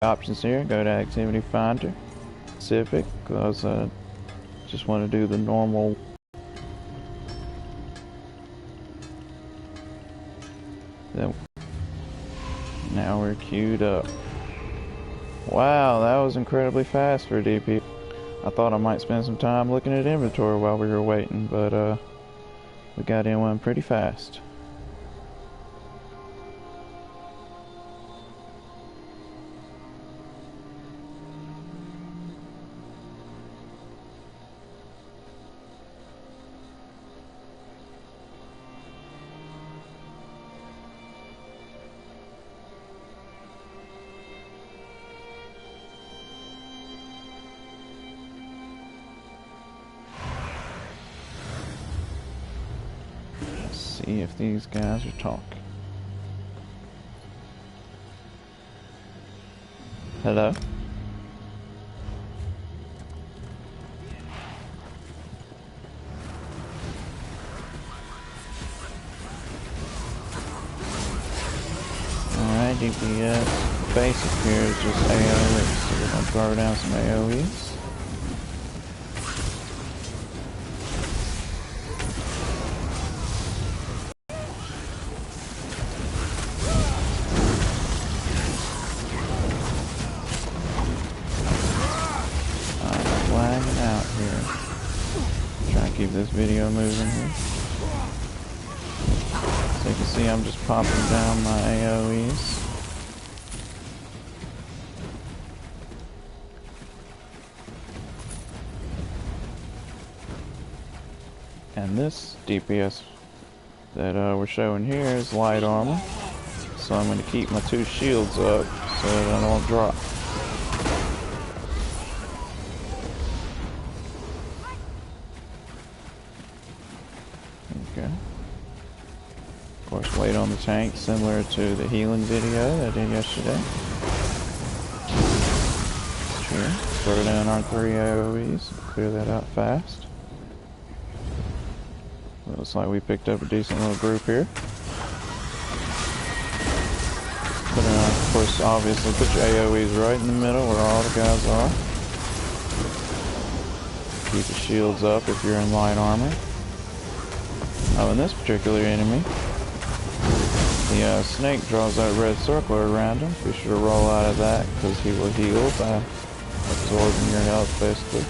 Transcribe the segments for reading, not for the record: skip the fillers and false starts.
Options here, go to Activity Finder, Specific, because I just want to do the normal. Then now we're queued up. Wow, that was incredibly fast for DP. I thought I might spend some time looking at inventory while we were waiting, but we got in one pretty fast. See if these guys are talking. Hello? Alright, DPS. Basic here is just AoE. So we're gonna throw down some AoEs. Keep this video moving here. So you can see I'm just popping down my AoEs. And this DPS that we're showing here is light armor. So I'm going to keep my 2 shields up so that I don't drop. Of course, wait on the tank, similar to the healing video that I did yesterday. Sure, throw down our 3 AoEs, clear that out fast. Looks like we picked up a decent little group here. But of course, obviously, put your AoEs right in the middle where all the guys are. Keep the shields up if you're in light armor. Oh, and this particular enemy, the snake draws that red circle around him. Be sure to roll out of that because he will heal by absorbing your health, basically.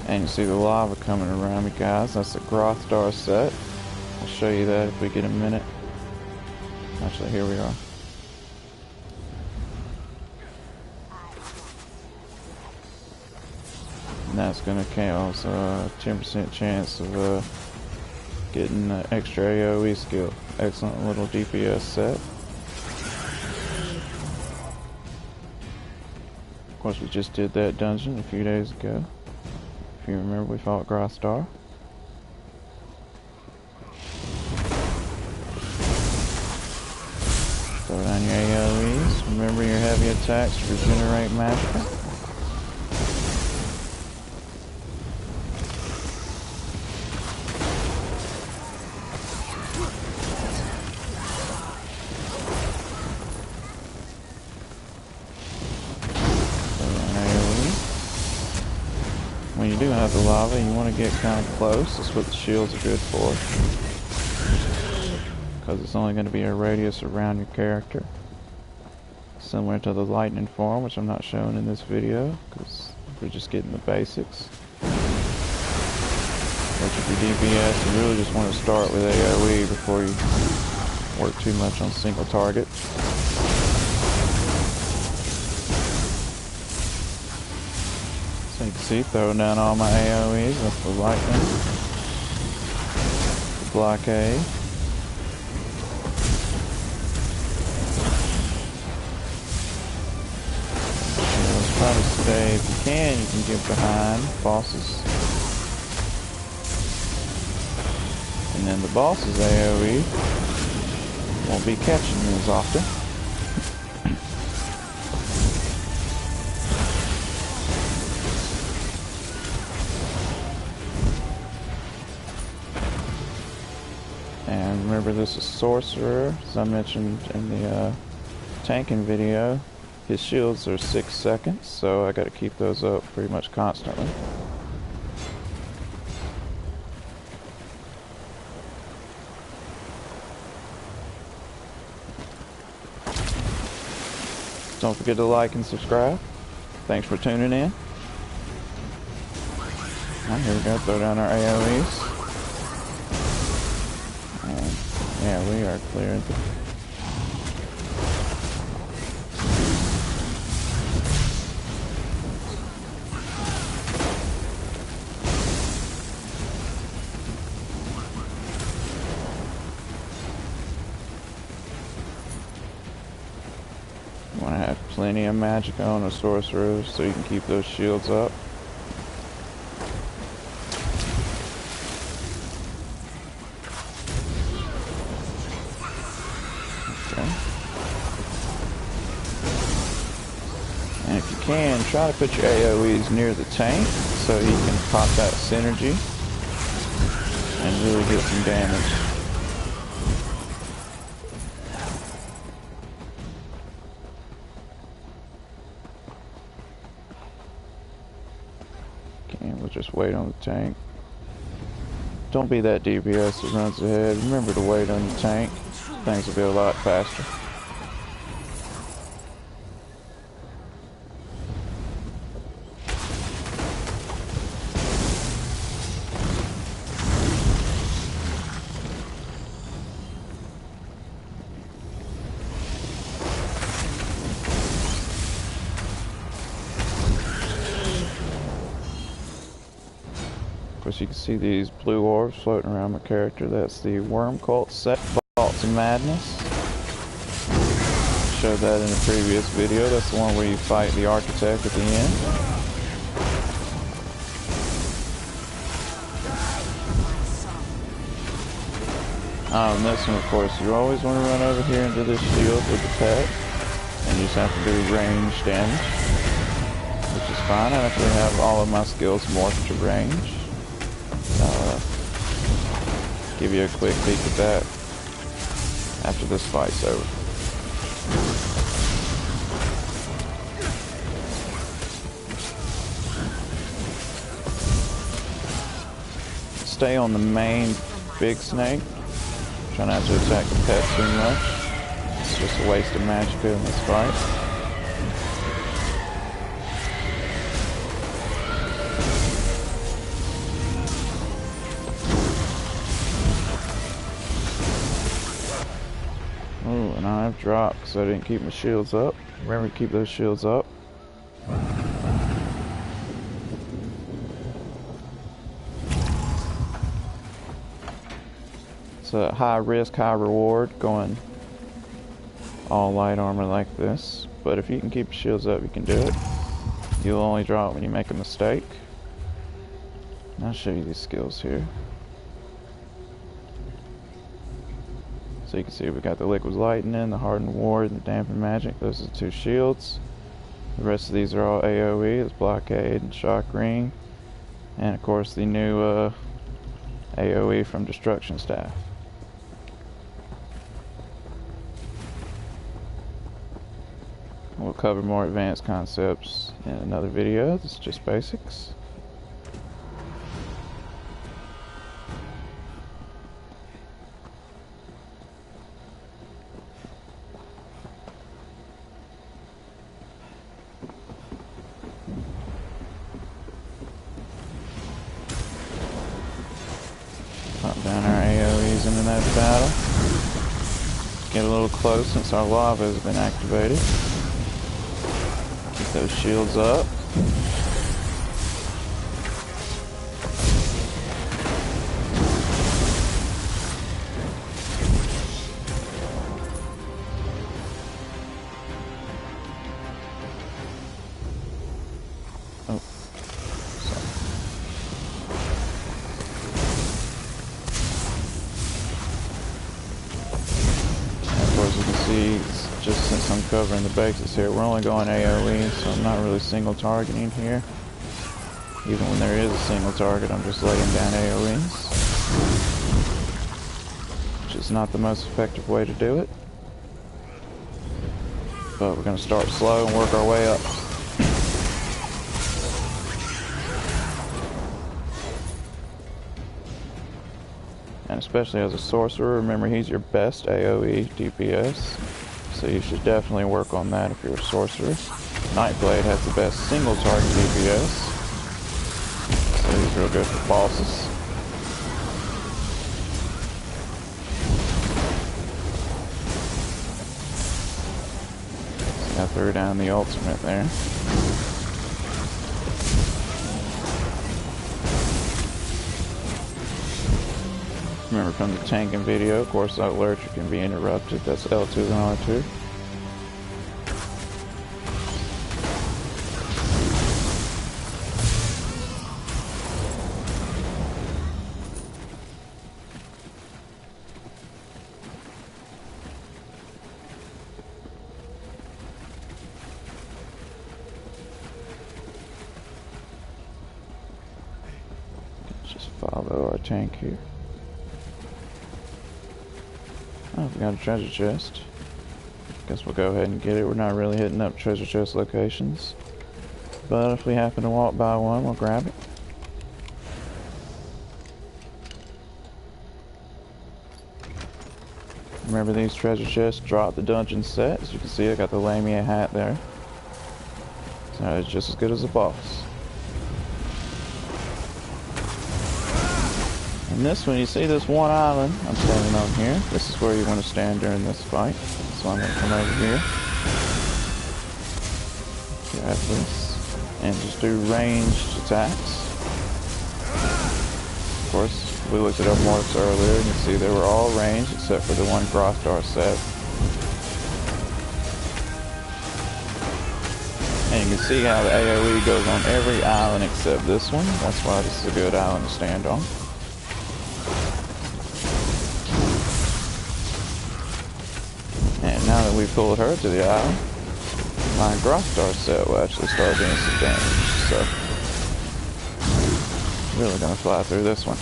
And you see the lava coming around me, guys. That's the Grothdar set. I'll show you that if we get a minute. Actually, here we are. And that's going to cause a 10% chance of getting an extra AoE skill. Excellent little DPS set. Of course, we just did that dungeon a few days ago. If you remember, we fought Grothdar. Throw down your AoEs. Remember, your heavy attacks regenerate magically. When you do have the lava, you want to get kind of close. That's what the shields are good for. Because it's only going to be a radius around your character. Similar to the lightning form, which I'm not showing in this video, because we're just getting the basics. But if you're DPS, you really just want to start with AoE before you work too much on single target. So you can see, throwing down all my AoEs. That's the lightning, the blockade. Try to stay, if you can get behind bosses. And then the boss's AoE won't be catching you as often. And remember, this is Sorcerer, as I mentioned in the tanking video. His shields are 6 seconds, so I gotta keep those up pretty much constantly. Don't forget to like and subscribe. Thanks for tuning in. Alright, here we go, throw down our AoEs. And yeah, we are cleared. You want to have plenty of magic on a sorcerer so you can keep those shields up. Okay. And if you can, try to put your AoEs near the tank so you can pop that synergy and really get some damage. We'll just wait on the tank. Don't be that DPS that runs ahead. Remember to wait on the tank. Things will be a lot faster. Of course, you can see these blue orbs floating around my character. That's the Worm Cult set Vaults of Madness. Showed that in a previous video. That's the one where you fight the Architect at the end. And this one, of course, you always want to run over here into this shield with the pet, and you just have to do range damage, which is fine. I actually have all of my skills morphed to range. Give you a quick peek at that after this fight's over. Stay on the main big snake. Try not to attack the pet too much. It's just a waste of magicka in this fight. Oh, and I've dropped because I didn't keep my shields up. Remember to keep those shields up. It's a high risk, high reward going all light armor like this. But if you can keep your shields up, you can do it. You'll only drop when you make a mistake. And I'll show you these skills here. So you can see we got the Liquid Lightning, the Hardened Ward, and the Dampen Magic. Those are the 2 shields. The rest of these are all AoE. It's Blockade and Shock Ring. And of course the new AoE from Destruction Staff. We'll cover more advanced concepts in another video. This is just basics. Pop down our AoEs into that battle. Get a little close since our lava has been activated. Keep those shields up. Oh. Of course, you can see, just since I'm covering the bases here, we're only going AoE, so I'm not really single targeting here. Even when there is a single target, I'm just laying down AoEs. is not the most effective way to do it. But we're going to start slow and work our way up. And especially as a sorcerer, remember he's your best AoE DPS. So you should definitely work on that if you're a sorcerer. Nightblade has the best single target DPS. So he's real good for bosses. I threw down the ultimate there. Remember from the tanking video, of course that lurcher can be interrupted. That's L2 and R2. Just follow our tank here. Oh, we got a treasure chest. Guess we'll go ahead and get it. We're not really hitting up treasure chest locations, but if we happen to walk by one, we'll grab it. Remember, these treasure chests drop the dungeon set. As you can see, I got the Lamia hat there. So it's just as good as the boss. And this one, you see this one island I'm standing on here. This is where you want to stand during this fight. So I'm going to come over here. Grab this. And just do ranged attacks. Of course, we looked at our marks earlier and you see they were all ranged except for the one Grostar set. And you can see how the AoE goes on every island except this one. That's why this is a good island to stand on. And now that we pulled her to the island, my Grostar set will actually start doing some damage. So, really gonna fly through this one.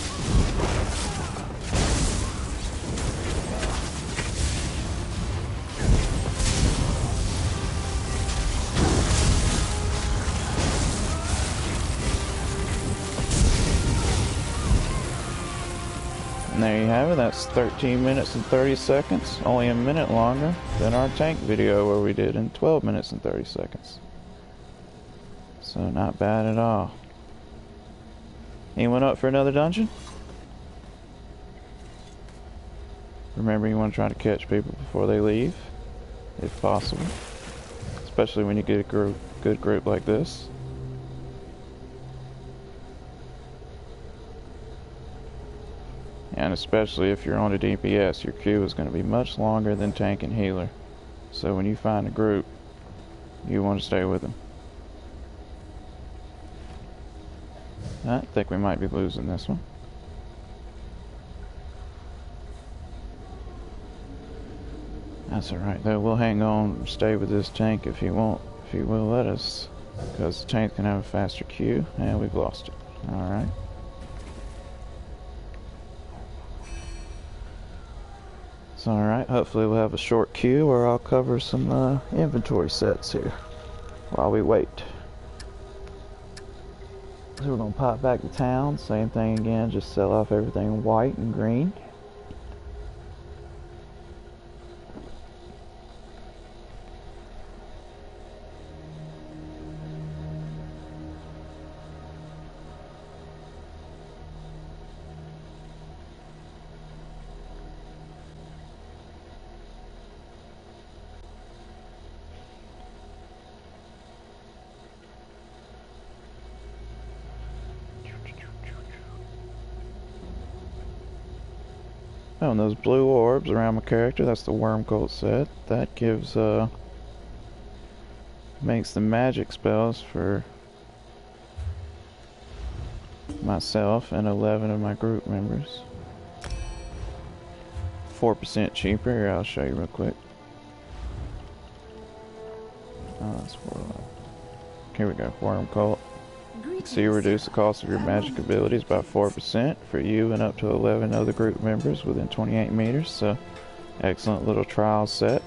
And there you have it. That's 13 minutes and 30 seconds. Only a minute longer than our tank video where we did in 12 minutes and 30 seconds. So not bad at all. Anyone up for another dungeon? Remember, you want to try to catch people before they leave, if possible. Especially when you get a good group like this. And especially if you're on a DPS, your queue is going to be much longer than tank and healer. So when you find a group, you want to stay with them. I think we might be losing this one. That's alright though, we'll hang on and stay with this tank if he won't, if he will let us. Because the tank can have a faster queue, and we've lost it. Alright. It's alright, hopefully we'll have a short queue where I'll cover some inventory sets here while we wait. So we're going to pop back to town, same thing again, just sell off everything white and green. Oh, and those blue orbs around my character, that's the Worm Cult set. That gives, makes the magic spells for myself and 11 of my group members 4% cheaper. Here, I'll show you real quick. Oh, that's Warlock. Here we go, Worm Cult. So you reduce the cost of your magic abilities by 4% for you and up to 11 other group members within 28 meters. So, excellent little trial set.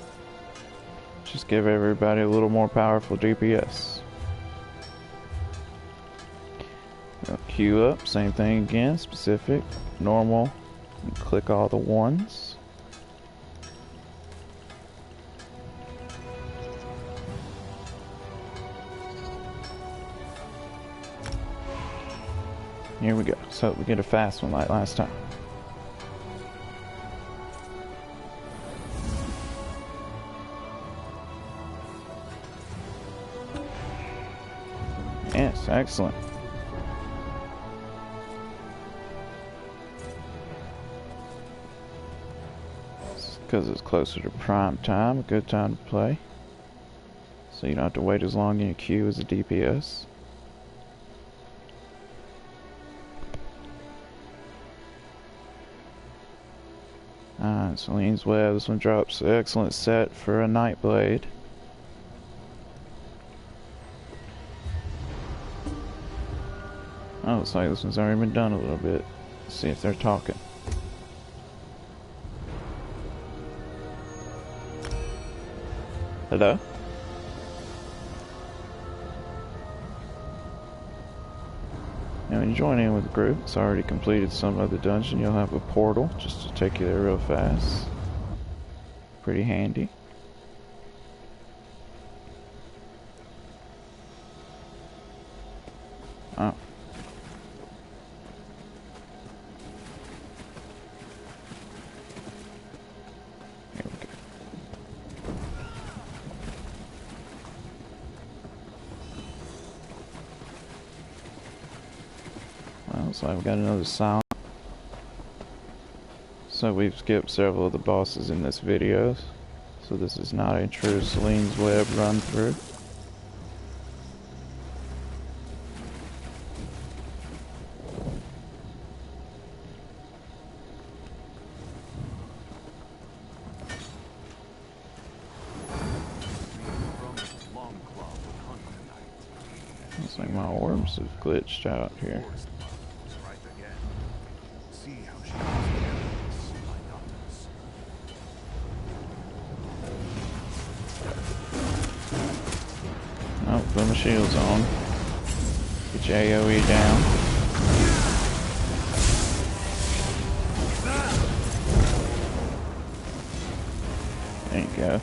Just give everybody a little more powerful DPS. Queue up, same thing again, specific, normal, and click all the ones. Here we go. So we get a fast one like last time. Yes, excellent. Because it's closer to prime time, a good time to play. So you don't have to wait as long in your queue as a DPS. Celine's Web, this one drops an excellent set for a Nightblade. Oh, looks like this one's already been done a little bit. Let's see if they're talking. Hello? And when you join in with the group, it's already completed some other dungeon, you'll have a portal just to take you there real fast. Pretty handy. Oh. Here we go. Well, looks like we've got another sound. So we've skipped several of the bosses in this video, so this is not a true Celine's Web run through. Looks like my orbs have glitched out here. Oh, put my shields on. Get your AoE down. There you go.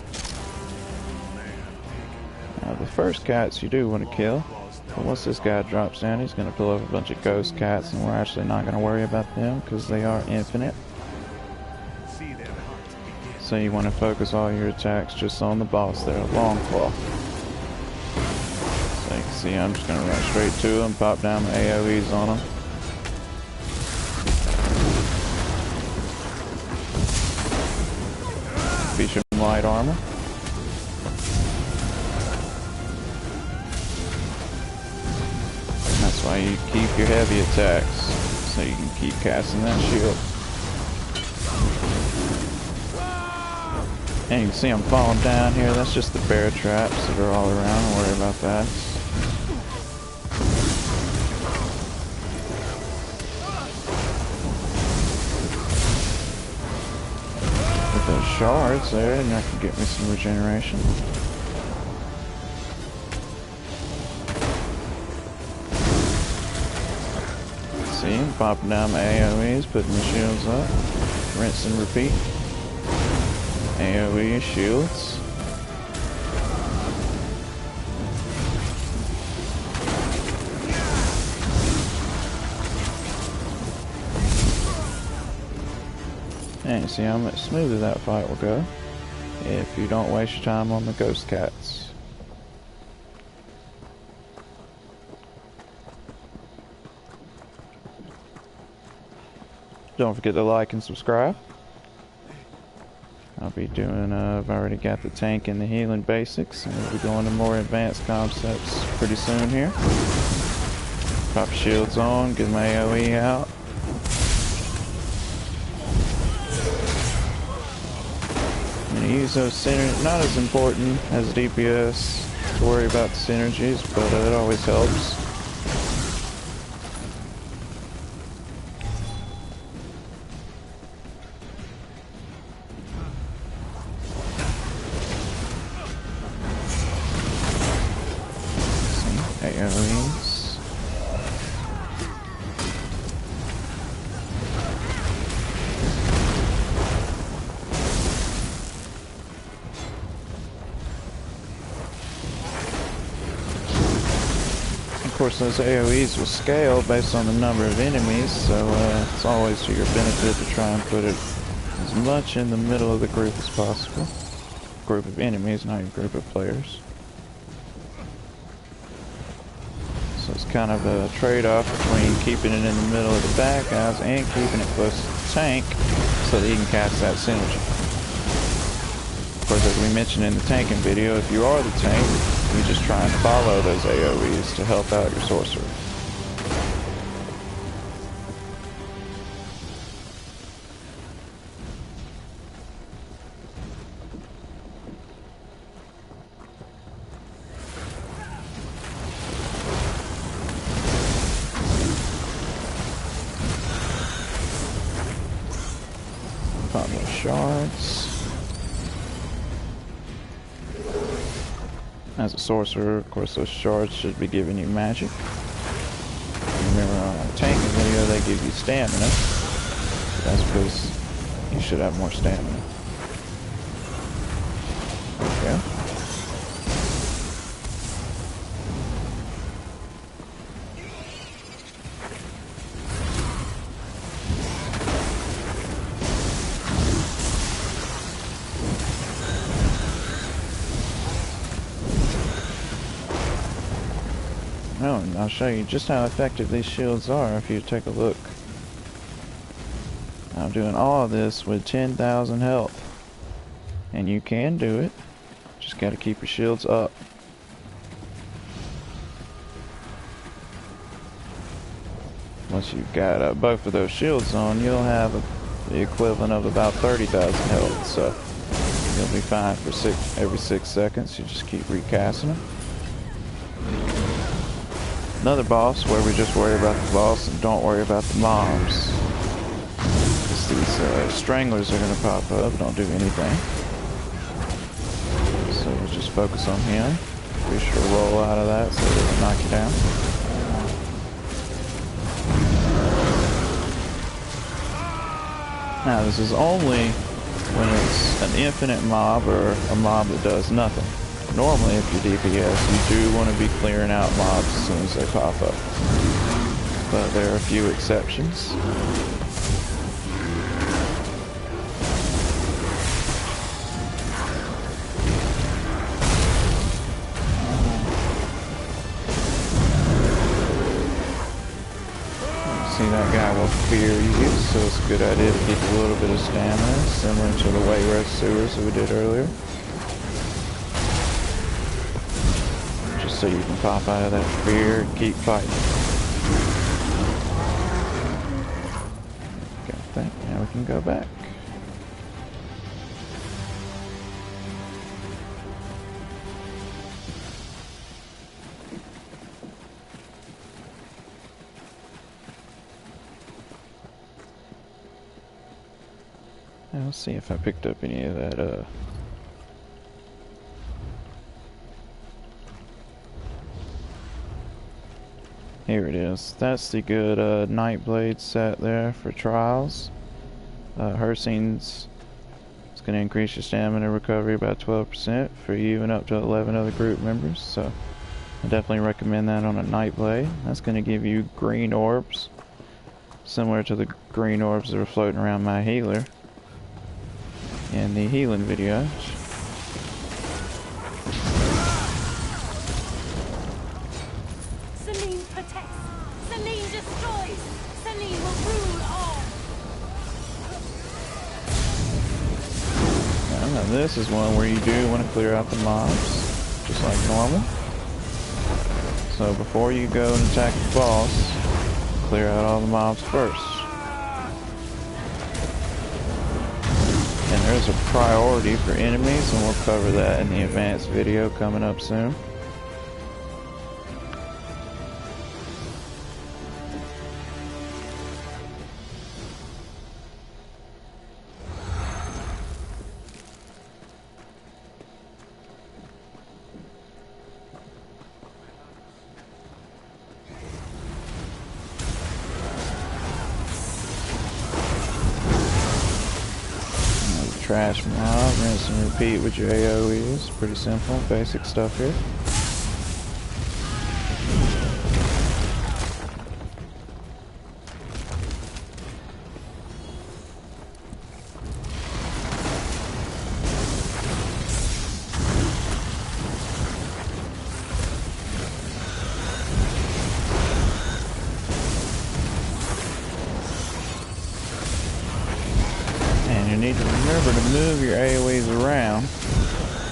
Now the first cats you do want to kill. But once this guy drops down, he's going to pull up a bunch of ghost cats, and we're actually not going to worry about them because they are infinite. So you want to focus all your attacks just on the boss there, Longclaw. So you can see I'm just going to run straight to him, pop down my AoEs on him. Feature light armor. That's why you keep your heavy attacks, so you can keep casting that shield. And you can see I'm falling down here. That's just the bear traps that are all around. Don't worry about that. With those shards there, and that can get me some regeneration. See, I'm popping down my AoEs, putting my shields up, rinse and repeat. AoE shields. And you see how much smoother that fight will go if you don't waste your time on the ghost cats. Don't forget to like and subscribe. I'll be doing, I've already got the tank and the healing basics, and we'll be going to more advanced concepts pretty soon here. Pop shields on, get my AoE out. I'm going to use those synergies, not as important as DPS to worry about the synergies, but it always helps. course, those AoEs will scale based on the number of enemies, so it's always to your benefit to try and put it as much in the middle of the group as possible. Group of enemies, not your group of players. So it's kind of a trade-off between keeping it in the middle of the bad guys and keeping it close to the tank so that you can catch that synergy. Of course, as we mentioned in the tanking video, if you are the tank, you just try and follow those AoEs to help out your sorcerer. Pop more shards. As a sorcerer, of course, those shards should be giving you magic. Remember on our tanking video, they give you stamina. That's because you should have more stamina. Okay. Oh, and I'll show you just how effective these shields are if you take a look. I'm doing all of this with 10,000 health. And you can do it. Just gotta keep your shields up. Once you've got both of those shields on, you'll have the equivalent of about 30,000 health. So you'll be fine for every 6 seconds. You just keep recasting them. Another boss where we just worry about the boss and don't worry about the mobs. Because these stranglers are going to pop up, don't do anything. So we'll just focus on him. Be sure to roll out of that so it doesn't knock you down. Now this is only when it's an infinite mob or a mob that does nothing. Normally, if you're DPS, you do want to be clearing out mobs as soon as they pop up. But there are a few exceptions. See, that guy will fear you, so it's a good idea to keep a little bit of stamina, similar to the way red sewers that we did earlier. So you can pop out of that fear and keep fighting. Got that. Now we can go back. Now let's see if I picked up any of that Here it is. That's the good Nightblade set there for trials. Hircine's it's going to increase your stamina recovery by 12% for you and up to 11 other group members. So I definitely recommend that on a Nightblade. That's going to give you green orbs, similar to the green orbs that are floating around my healer in the healing video. This is one where you do want to clear out the mobs, just like normal. So before you go and attack the boss, clear out all the mobs first. And there's a priority for enemies, and we'll cover that in the advanced video coming up soon. Trash mob, rinse and repeat with your AoEs. Pretty simple, basic stuff here. You need to remember to move your AoEs around.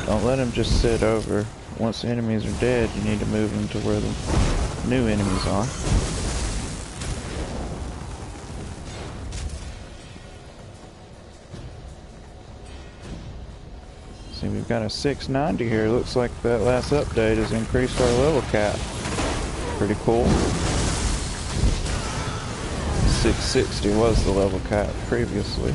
Don't let them just sit over. Once the enemies are dead, you need to move them to where the new enemies are. See, we've got a 690 here. Looks like that last update has increased our level cap. Pretty cool. 660 was the level cap previously.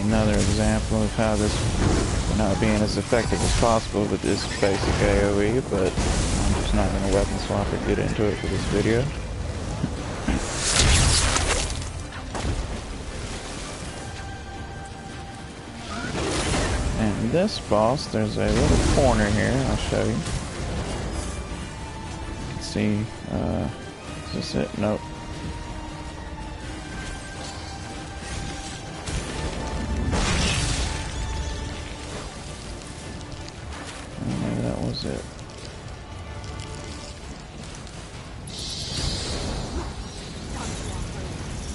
Another example of how this is not being as effective as possible with this basic AoE, but I'm just not going to weapon swap or get into it for this video. And this boss, there's a little corner here, I'll show you. You can see, is this it? Nope. It.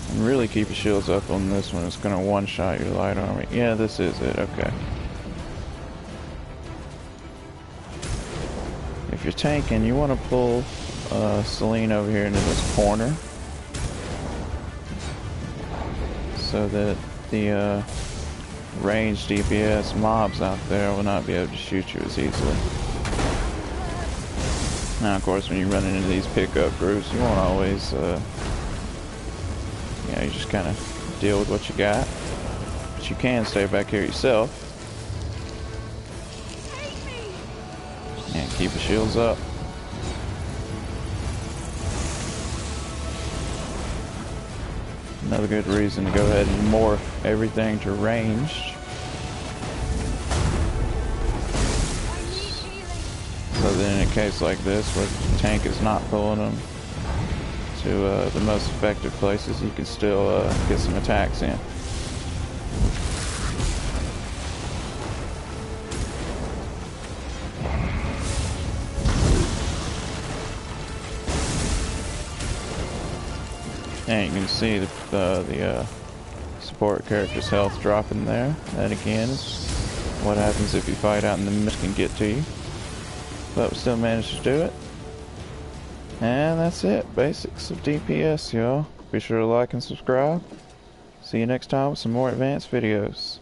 And really keep your shields up on this one. It's going to one-shot your light armor. Yeah, this is it. Okay. If you're tanking, you want to pull Celine over here into this corner so that the ranged DPS mobs out there will not be able to shoot you as easily. Now, of course, when you run into these pickup groups, you won't always, you know, you just kind of deal with what you got. But you can stay back here yourself. And keep your shields up. Another good reason to go ahead and morph everything to ranged. So then in a case like this, where the tank is not pulling them to the most effective places, you can still get some attacks in. And you can see the support character's health dropping there. That again is what happens if you fight out in the mist can get to you. But we still managed to do it. And that's it. Basics of DPS, y'all. Be sure to like and subscribe. See you next time with some more advanced videos.